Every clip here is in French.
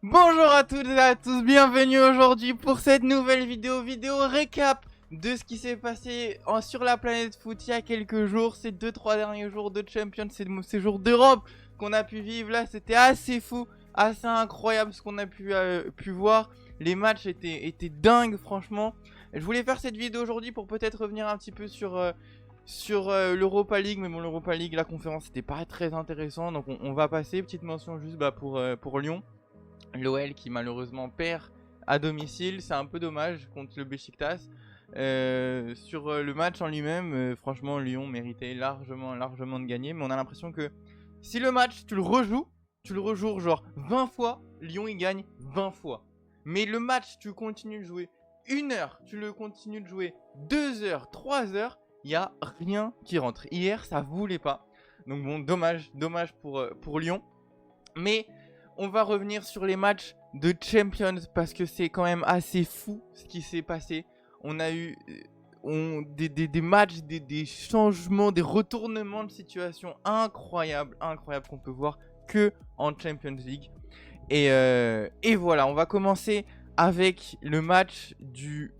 Bonjour à toutes et à tous, bienvenue aujourd'hui pour cette nouvelle vidéo récap de ce qui s'est passé sur la planète foot il y a quelques jours, ces 2-3 derniers jours de Champions, ces jours d'Europe qu'on a pu vivre là, c'était assez fou, assez incroyable ce qu'on a pu voir, les matchs étaient dingues franchement. Je voulais faire cette vidéo aujourd'hui pour peut-être revenir un petit peu sur l'Europa League, mais bon, l'Europa League, la conférence c'était pas très intéressant, donc on va passer. Petite mention juste pour Lyon, l'OL qui malheureusement perd à domicile, c'est un peu dommage contre le Beşiktaş. Sur le match en lui-même, franchement Lyon méritait largement de gagner, mais on a l'impression que si le match tu le rejoues genre 20 fois, Lyon il gagne 20 fois. Mais le match tu continues de jouer 1 heure, tu le continues de jouer 2 heures, 3 heures, il n'y a rien qui rentre. Hier ça voulait pas, donc bon, dommage pour Lyon. Mais on va revenir sur les matchs de Champions parce que c'est quand même assez fou ce qui s'est passé. On a eu des matchs, des changements, des retournements de situation incroyables qu'on peut voir que en Champions League. Et voilà, on va commencer avec le match du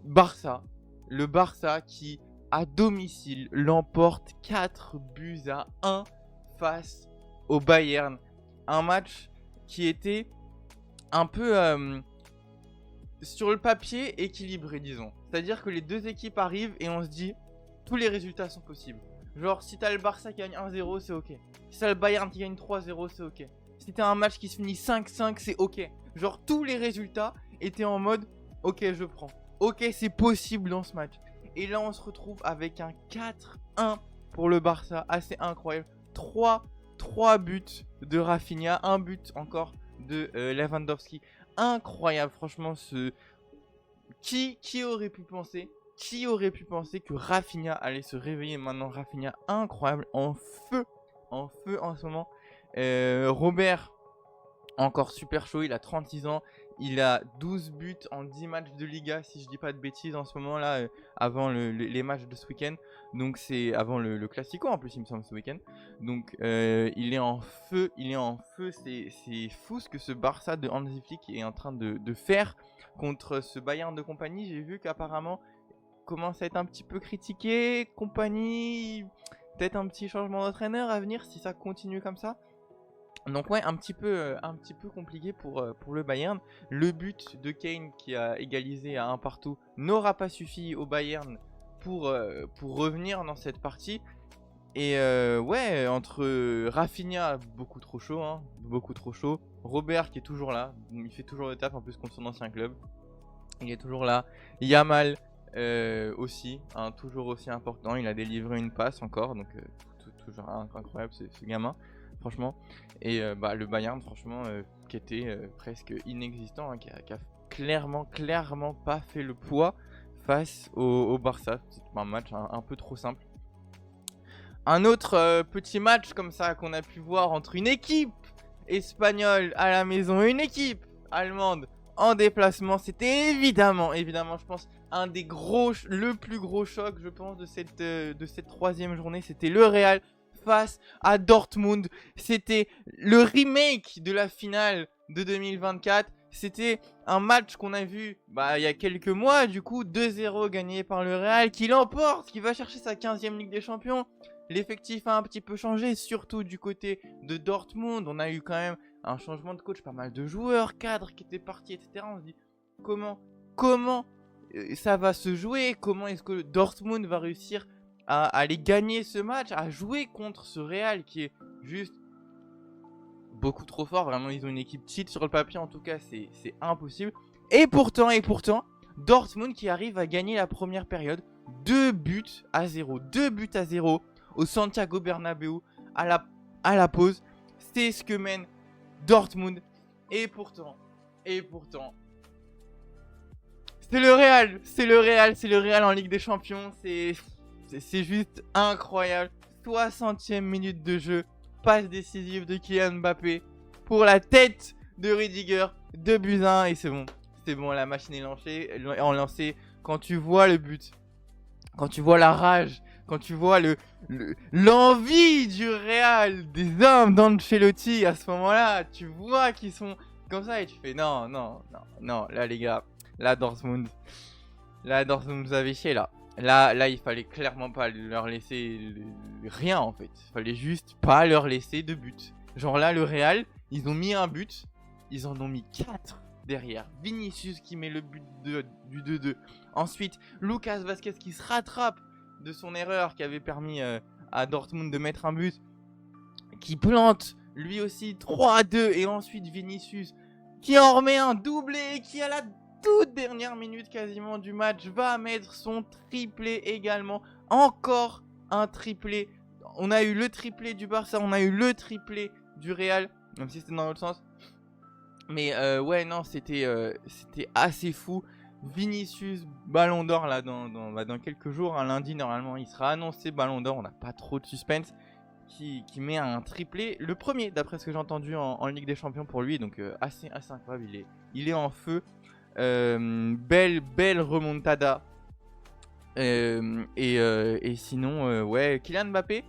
Barça. Le Barça qui, à domicile, l'emporte 4-1 face au Bayern. Un match qui était un peu sur le papier équilibré, disons. C'est-à-dire que les deux équipes arrivent et on se dit tous les résultats sont possibles. Genre si t'as le Barça qui gagne 1-0, c'est ok. Si t'as le Bayern qui gagne 3-0, c'est ok. Si t'as un match qui se finit 5-5, c'est ok. Genre tous les résultats étaient en mode ok, je prends. Ok, c'est possible dans ce match. Et là on se retrouve avec un 4-1 pour le Barça, assez incroyable. 3 buts de Rafinha, un but encore de Lewandowski. Incroyable, franchement, Qui aurait pu penser que Rafinha allait se réveiller maintenant. Rafinha, incroyable, en feu en ce moment. Robert, encore super chaud, il a 36 ans. Il a 12 buts en 10 matchs de Liga, si je dis pas de bêtises en ce moment là, avant les matchs de ce week-end. Donc c'est avant le Classico en plus, il me semble, ce week-end. Donc il est en feu, c'est fou ce que ce Barça de Hansi Flick est en train de faire contre ce Bayern de compagnie. J'ai vu qu'apparemment commence à être un petit peu critiqué, compagnie, peut-être un petit changement d'entraîneur à venir si ça continue comme ça. Donc ouais, un petit peu compliqué pour le Bayern. Le but de Kane qui a égalisé à 1 partout n'aura pas suffi au Bayern pour revenir dans cette partie. Et ouais, entre Rafinha, beaucoup trop chaud. Robert qui est toujours là, il fait toujours le taf en plus contre son ancien club. Il est toujours là. Yamal aussi, toujours aussi important. Il a délivré une passe encore, donc toujours incroyable ce gamin. Franchement, et le Bayern, franchement, qui était presque inexistant, qui a clairement pas fait le poids face au Barça. C'est un match un peu trop simple. Un autre petit match comme ça qu'on a pu voir entre une équipe espagnole à la maison et une équipe allemande en déplacement, c'était évidemment, je pense, le plus gros choc, je pense, de cette troisième journée. C'était le Real face à Dortmund. C'était le remake de la finale de 2024. C'était un match qu'on a vu il y a quelques mois, du coup 2-0 gagné par le Real, qui l'emporte, qui va chercher sa 15e Ligue des Champions. L'effectif a un petit peu changé, surtout du côté de Dortmund. On a eu quand même un changement de coach, pas mal de joueurs, cadres qui étaient partis, etc. On se dit comment ça va se jouer, comment est-ce que Dortmund va réussir à aller gagner ce match, à jouer contre ce Real qui est juste beaucoup trop fort. Vraiment, ils ont une équipe cheat sur le papier, en tout cas c'est impossible. Et pourtant, Dortmund qui arrive à gagner la première période 2 buts à 0 au Santiago Bernabéu à la pause. C'est ce que mène Dortmund. Et pourtant c'est le Real en Ligue des Champions. C'est juste incroyable. 60e minute de jeu, passe décisive de Kylian Mbappé pour la tête de Rudiger, 2-1 et c'est bon, la machine est lancée. Quand tu vois le but, quand tu vois la rage, quand tu vois l'envie du Real, des hommes d'Ancelotti à ce moment-là, tu vois qu'ils sont comme ça et tu fais non, là les gars, là Dortmund vous avez chié là. Là, il fallait clairement pas leur laisser rien en fait. Il fallait juste pas leur laisser de but. Genre là, le Real, ils ont mis un but, ils en ont mis 4 derrière. Vinicius qui met le but du 2-2. Ensuite, Lucas Vazquez qui se rattrape de son erreur qui avait permis à Dortmund de mettre un but, qui plante lui aussi 3-2. Et ensuite, Vinicius qui en remet un doublé, qui à la toute dernière minute quasiment du match va mettre son triplé également. Encore un triplé. On a eu le triplé du Barça, on a eu le triplé du Real, même si c'était dans l'autre sens. Mais ouais, non, c'était assez fou. Vinicius, Ballon d'Or là dans quelques jours, un lundi normalement il sera annoncé Ballon d'Or, on n'a pas trop de suspense, qui met un triplé, le premier d'après ce que j'ai entendu en Ligue des Champions pour lui, donc assez incroyable, il est en feu. Belle remontada. Et sinon, ouais, Kylian Mbappé,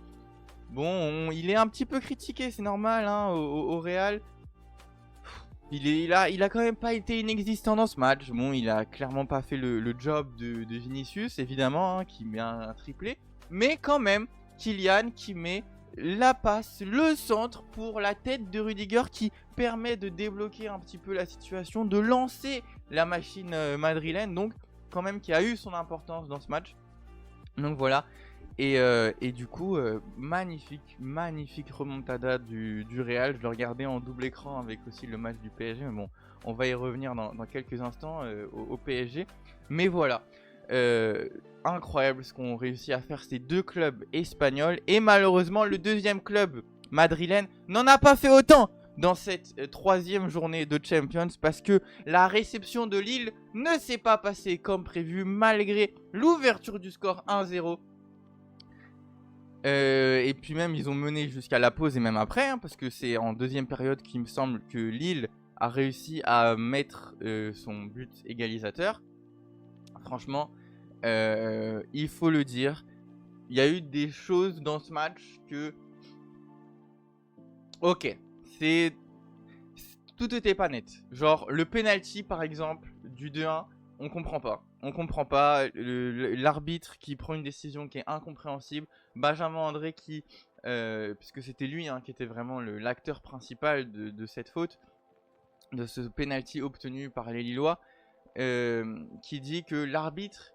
bon, il est un petit peu critiqué, c'est normal hein, au Real. Il a quand même pas été inexistant dans ce match. Bon, il a clairement pas fait le job de Vinicius, évidemment, hein, qui met un triplé. Mais quand même, Kylian qui met la passe, le centre pour la tête de Rudiger, qui permet de débloquer un petit peu la situation, de lancer la machine madrilène. Donc, quand même, qui a eu son importance dans ce match. Donc voilà. Et du coup, magnifique remontada du Real. Je le regardais en double écran avec aussi le match du PSG. Mais bon, on va y revenir dans quelques instants au PSG. Mais voilà, incroyable ce qu'ont réussi à faire ces deux clubs espagnols. Et malheureusement, le deuxième club madrilène n'en a pas fait autant dans cette troisième journée de Champions, parce que la réception de Lille ne s'est pas passée comme prévu malgré l'ouverture du score 1-0. Et puis même ils ont mené jusqu'à la pause et même après, hein, parce que c'est en deuxième période qu'il me semble que Lille a réussi à mettre son but égalisateur. Franchement, il faut le dire, il y a eu des choses dans ce match que... Ok, tout était pas net. Genre le penalty par exemple du 2-1, on comprend pas. On comprend pas. L'arbitre qui prend une décision qui est incompréhensible. Benjamin André qui, puisque c'était lui hein, qui était vraiment l'acteur principal de cette faute, de ce penalty obtenu par les Lillois, qui dit que l'arbitre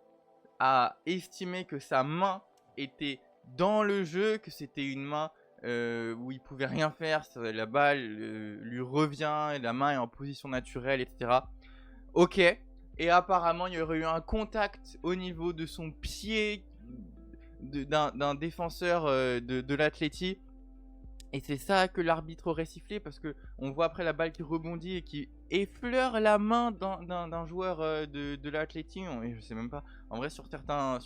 a estimé que sa main était dans le jeu, que c'était une main où il pouvait rien faire, la balle lui revient, la main est en position naturelle, etc. Ok, et apparemment il y aurait eu un contact au niveau de son pied d'un défenseur de l'Atleti. Et c'est ça que l'arbitre aurait sifflé, parce que on voit après la balle qui rebondit et qui effleure la main d'un joueur de l'Atleti. Et je sais même pas. En vrai, sur certains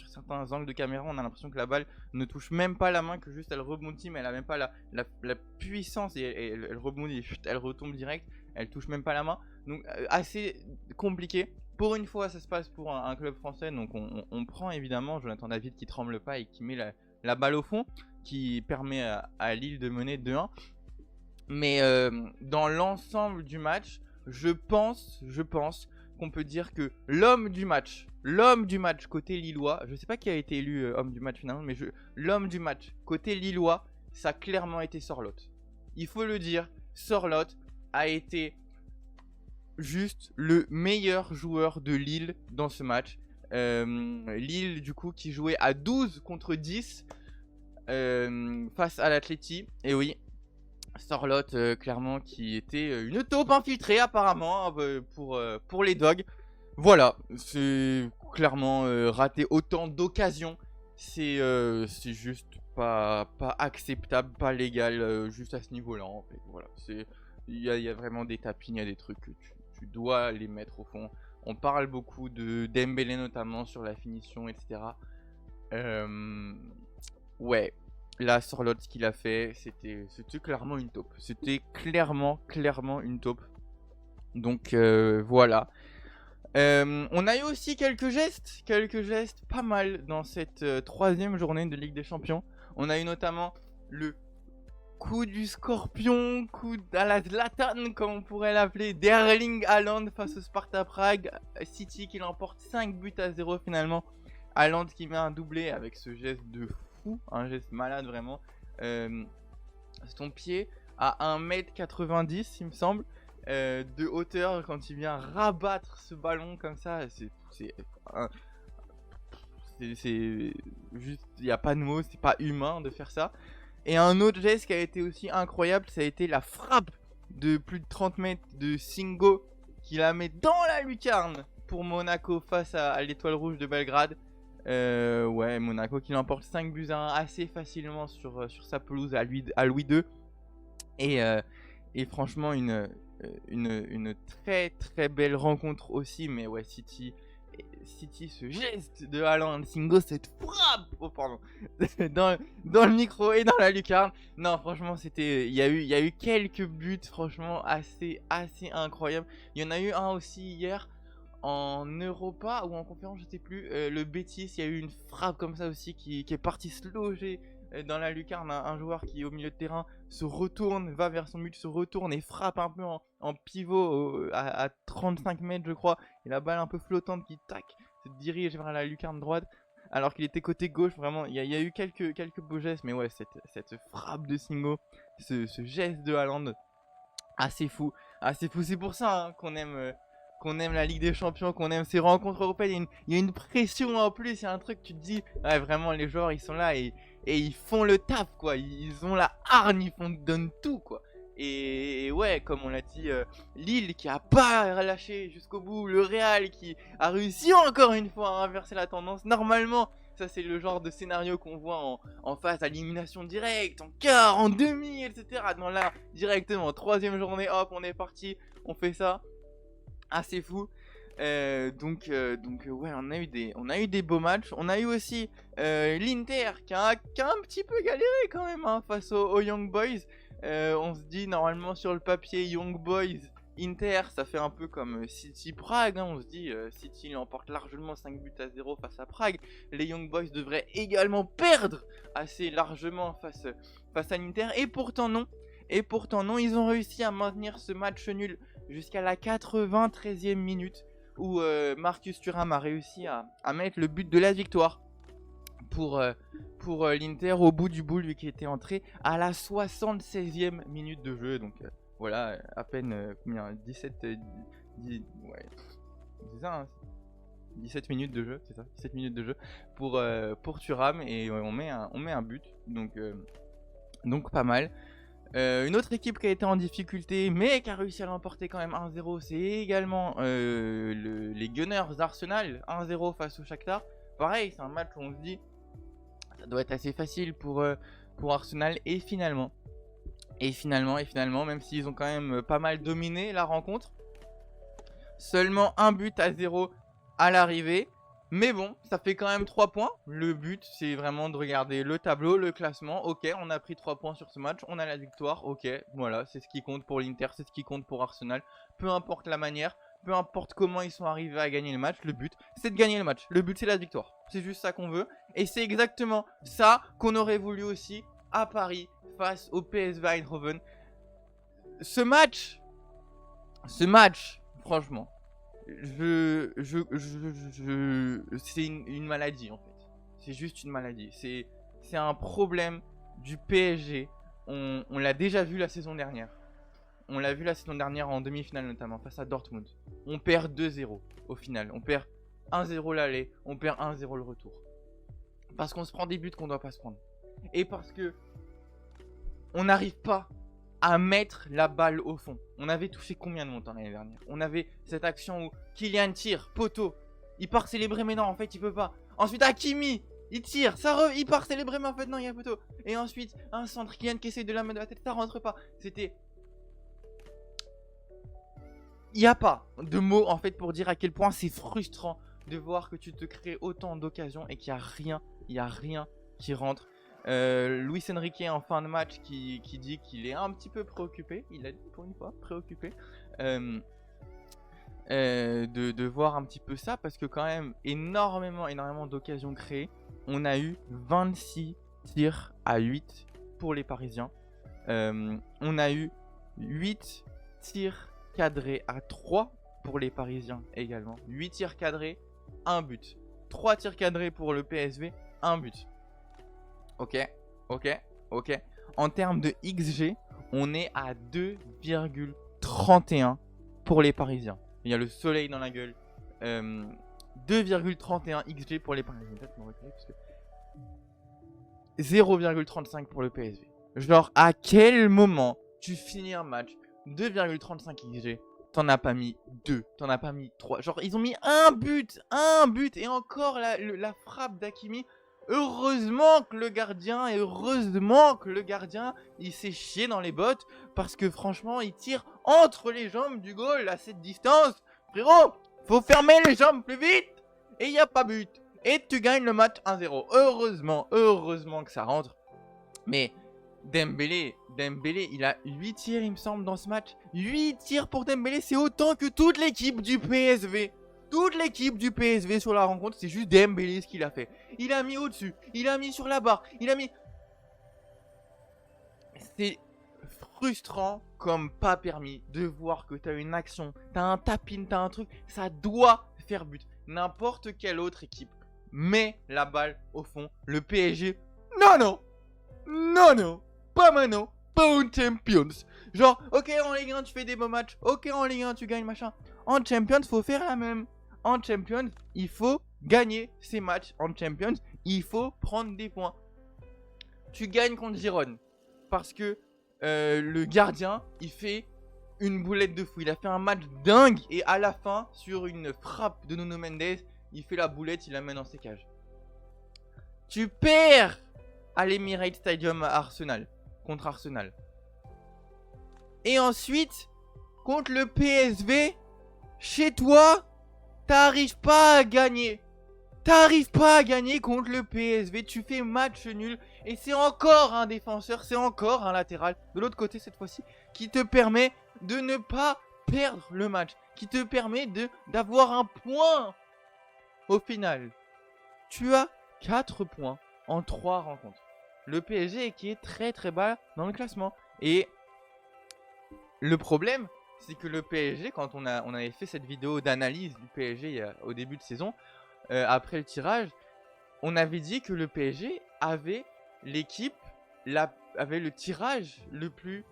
angles de caméra, on a l'impression que la balle ne touche même pas la main, que juste elle rebondit, mais elle a même pas la puissance, et elle rebondit, elle retombe direct. Elle touche même pas la main. Donc assez compliqué. Pour une fois, ça se passe pour un club français, donc on prend évidemment Jonathan David qui tremble pas et qui met la balle au fond, qui permet à Lille de mener 2-1. Mais dans l'ensemble du match, je pense qu'on peut dire que l'homme du match côté lillois, je sais pas qui a été élu homme du match finalement, mais l'homme du match côté lillois, ça a clairement été Sorloth. Il faut le dire, Sorloth a été juste le meilleur joueur de Lille dans ce match. Lille du coup qui jouait à 12 contre 10 face à l'Atleti. Et oui, Sorloth clairement qui était une taupe infiltrée apparemment pour les Dogs. Voilà, c'est clairement raté autant d'occasions. C'est juste pas acceptable, pas légal, juste à ce niveau-là en fait. Voilà, il y a vraiment des tapines, il y a des trucs que tu dois les mettre au fond. On parle beaucoup de Dembélé notamment sur la finition, etc. Ouais, là Sorloth ce qu'il a fait, c'était clairement une taupe. C'était clairement une taupe. Donc voilà. On a eu aussi quelques gestes pas mal dans cette troisième journée de Ligue des Champions. On a eu notamment le coup du scorpion, coup à la Zlatan comme on pourrait l'appeler, d'Erling Haaland face au Sparta Prague. City qui l'emporte 5-0 finalement. Haaland qui met un doublé avec ce geste de fou, un geste malade vraiment. Son pied à 1m90 il me semble de hauteur quand il vient rabattre ce ballon comme ça. C'est juste, il n'y a pas de mots, c'est pas humain de faire ça. Et un autre geste qui a été aussi incroyable, ça a été la frappe de plus de 30 mètres de Singo qui la met dans la lucarne pour Monaco face à l'Étoile Rouge de Belgrade. Ouais, Monaco qui l'emporte 5-1 assez facilement sur sa pelouse à Louis II. Et franchement, une très très belle rencontre aussi. Mais ouais, City, ce geste de Haaland, Singo, cette frappe, oh pardon, dans le micro et dans la lucarne. Non, franchement, il y a eu quelques buts, franchement, assez incroyables. Il y en a eu un aussi hier en Europa ou en conférence, je sais plus. Le Betis, il y a eu une frappe comme ça aussi qui est partie se loger dans la lucarne. Un joueur qui au milieu de terrain se retourne, va vers son but, se retourne et frappe un peu en pivot à 35 mètres je crois, et la balle un peu flottante qui tac se dirige vers la lucarne droite alors qu'il était côté gauche. Vraiment il y a eu quelques beaux gestes, mais ouais, cette frappe de Singo, ce geste de Haaland, assez fou. C'est pour ça qu'on aime la Ligue des Champions, qu'on aime ces rencontres européennes. Il y a une pression en plus, il y a un truc, tu te dis, ouais, vraiment, les joueurs, ils sont là et ils font le taf, quoi. Ils ont la hargne, ils donnent tout, quoi. Et ouais, comme on l'a dit, Lille qui a pas relâché jusqu'au bout, le Real qui a réussi encore une fois à inverser la tendance. Normalement, ça c'est le genre de scénario qu'on voit en phase à l'élimination directe, en quart, en demi, etc. Non, là, directement, 3ème journée, hop, on est parti, on fait ça. Assez fou. Donc ouais, on a eu des beaux matchs. On a eu aussi l'Inter qui a un petit peu galéré quand même face aux Young Boys. On se dit normalement sur le papier Young Boys Inter, ça fait un peu comme City Prague, hein. On se dit City l'emporte largement 5-0 face à Prague. Les Young Boys devraient également perdre assez largement face à l'Inter, et pourtant non. Ils ont réussi à maintenir ce match nul jusqu'à la 93e minute où Marcus Thuram a réussi à mettre le but de la victoire pour l'Inter au bout du bout, lui qui était entré à la 76e minute de jeu. Donc voilà, à peine combien, 17 ouais, c'est ça, hein, 17 minutes de jeu, c'est ça, 17 minutes de jeu pour Thuram, et on met un but, donc pas mal. Une autre équipe qui a été en difficulté mais qui a réussi à l'emporter quand même 1-0, c'est également les Gunners d'Arsenal, 1-0 face au Shakhtar. Pareil, c'est un match où on se dit ça doit être assez facile pour Arsenal, et finalement, même s'ils ont quand même pas mal dominé la rencontre, seulement 1-0 à l'arrivée. Mais bon, ça fait quand même 3 points. Le but, c'est vraiment de regarder le tableau, le classement. Ok, on a pris 3 points sur ce match, on a la victoire. Ok, voilà, c'est ce qui compte pour l'Inter, c'est ce qui compte pour Arsenal. Peu importe la manière, peu importe comment ils sont arrivés à gagner le match, le but, c'est de gagner le match. Le but, c'est la victoire. C'est juste ça qu'on veut. Et c'est exactement ça qu'on aurait voulu aussi à Paris face au PSV Eindhoven. Ce match, franchement, c'est une maladie en fait. C'est juste une maladie. C'est un problème du PSG. On l'a déjà vu la saison dernière. On l'a vu la saison dernière en demi-finale notamment face à Dortmund. On perd 2-0 au final. On perd 1-0 l'aller, on perd 1-0 le retour. Parce qu'on se prend des buts qu'on doit pas se prendre. Et parce que on n'arrive pas à mettre la balle au fond. On avait touché combien de montants l'année dernière? On avait cette action où Kylian tire, poteau, il part célébrer, mais non, en fait il peut pas. Ensuite Hakimi, il tire, il part célébrer, mais en fait non, il y a poteau. Et ensuite un centre, Kylian qui essaie de la mettre de la tête, ça rentre pas. Il n'y a pas de mots en fait pour dire à quel point c'est frustrant de voir que tu te crées autant d'occasions et qu'il n'y a rien qui rentre. Luis Enrique en fin de match qui dit qu'il est un petit peu préoccupé, il a dit pour une fois préoccupé de voir un petit peu ça, parce que quand même énormément d'occasions créées. On a eu 26 tirs à 8 pour les Parisiens, On a eu 8 tirs cadrés à 3 pour les Parisiens également. 8 tirs cadrés, 1 but. 3 tirs cadrés pour le PSV, 1 but. Ok. En termes de XG, on est à 2,31 pour les Parisiens. Il y a le soleil dans la gueule. 2,31 XG pour les Parisiens. Peut-être me reculer parce que 0,35 pour le PSV. Genre, à quel moment tu finis un match 2,35 XG, t'en as pas mis 2, t'en as pas mis 3. Genre, ils ont mis un but. Et encore la frappe d'Hakimi. Heureusement que le gardien, il s'est chié dans les bottes. Parce que franchement, il tire entre les jambes du goal à cette distance. Frérot, faut fermer les jambes plus vite. Et il n'y a pas but. Et tu gagnes le match 1-0. Heureusement que ça rentre. Mais Dembélé, il a 8 tirs, il me semble, dans ce match. 8 tirs pour Dembélé, c'est autant que toute l'équipe du PSV. Toute l'équipe du PSV sur la rencontre, c'est juste Dembélé ce qu'il a fait. Il a mis au-dessus, il a mis sur la barre, il a mis... C'est frustrant comme pas permis de voir que t'as une action, t'as un tap-in, t'as un truc, ça doit faire but. N'importe quelle autre équipe met la balle au fond. Le PSG, non, pas maintenant, pas en Champions. Genre, ok, en Ligue 1, tu fais des beaux matchs. Ok, en Ligue 1, tu gagnes, machin. En Champions, faut faire la même. En Champions, il faut gagner ces matchs. En Champions, il faut prendre des points. Tu gagnes contre Girone. Parce que le gardien, il fait une boulette de fou. Il a fait un match dingue. Et à la fin, sur une frappe de Nuno Mendes, il fait la boulette, il la met dans ses cages. Tu perds à l'Emirates Stadium à Arsenal. Contre Arsenal. Et ensuite, contre le PSV, chez toi, t'arrives pas à gagner. T'arrives pas à gagner contre le PSV. Tu fais match nul. Et c'est encore un défenseur, c'est encore un latéral, de l'autre côté cette fois-ci, qui te permet de ne pas perdre le match. Qui te permet d'avoir un point. Au final, tu as 4 points en 3 rencontres. Le PSG qui est très très bas dans le classement. Et le problème, c'est que le PSG, quand on avait fait cette vidéo d'analyse du PSG au début de saison, après le tirage, on avait dit que le PSG avait l'équipe, avait le tirage le plus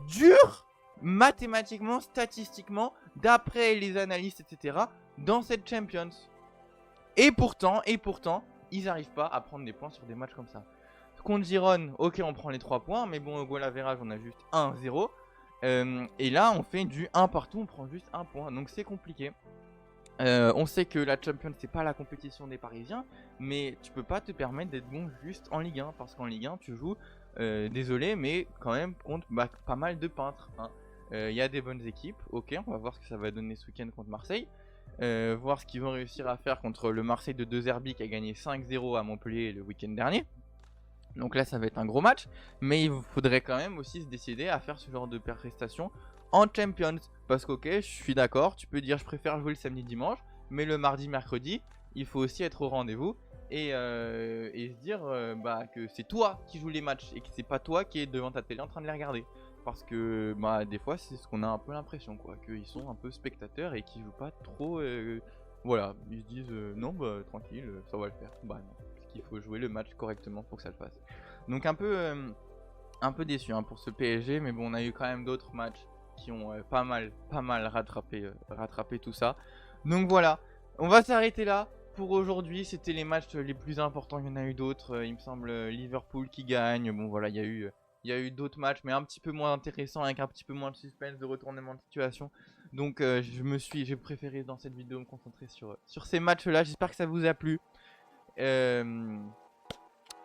dur, mathématiquement, statistiquement, d'après les analystes, etc., dans cette Champions. Et pourtant, ils n'arrivent pas à prendre des points sur des matchs comme ça. Contre Girone, ok, on prend les 3 points, mais bon, au goal average, on a juste 1-0. Et là, on fait du 1 partout, on prend juste 1 point. Donc c'est compliqué. On sait que la Champions, c'est pas la compétition des Parisiens, mais tu peux pas te permettre d'être bon juste en Ligue 1, parce qu'en Ligue 1, tu joues, désolé, mais quand même contre pas mal de peintres. Il y a des bonnes équipes, ok, on va voir ce que ça va donner ce week-end contre Marseille. Voir ce qu'ils vont réussir à faire contre le Marseille de De Zerbi qui a gagné 5-0 à Montpellier le week-end dernier. Donc là ça va être un gros match, mais il faudrait quand même aussi se décider à faire ce genre de prestations en Champions. Parce qu'ok, je suis d'accord, tu peux dire je préfère jouer le samedi dimanche, mais le mardi mercredi il faut aussi être au rendez-vous et se dire que c'est toi qui joues les matchs et que c'est pas toi qui est devant ta télé en train de les regarder. Parce que des fois c'est ce qu'on a un peu l'impression, quoi, qu'ils sont un peu spectateurs et qu'ils jouent pas trop. Voilà, ils se disent non tranquille, ça va le faire. Non, parce qu'il faut jouer le match correctement pour que ça le fasse. Donc un peu déçu pour ce PSG, mais bon, on a eu quand même d'autres matchs qui ont pas mal rattrapé tout ça. Donc voilà, on va s'arrêter là pour aujourd'hui. C'était les matchs les plus importants. Il y en a eu d'autres, il me semble Liverpool qui gagne. Bon voilà, il y a eu d'autres matchs, mais un petit peu moins intéressants, avec un petit peu moins de suspense, de retournement de situation. Donc j'ai préféré dans cette vidéo me concentrer sur ces matchs-là. J'espère que ça vous a plu. Et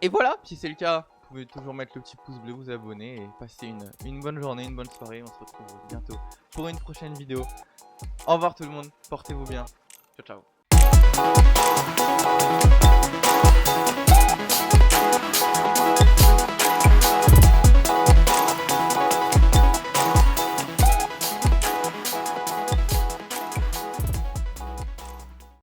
voilà, si c'est le cas, vous pouvez toujours mettre le petit pouce bleu, vous abonner et passer une bonne journée, une bonne soirée. On se retrouve bientôt pour une prochaine vidéo. Au revoir tout le monde, portez-vous bien. Ciao, ciao.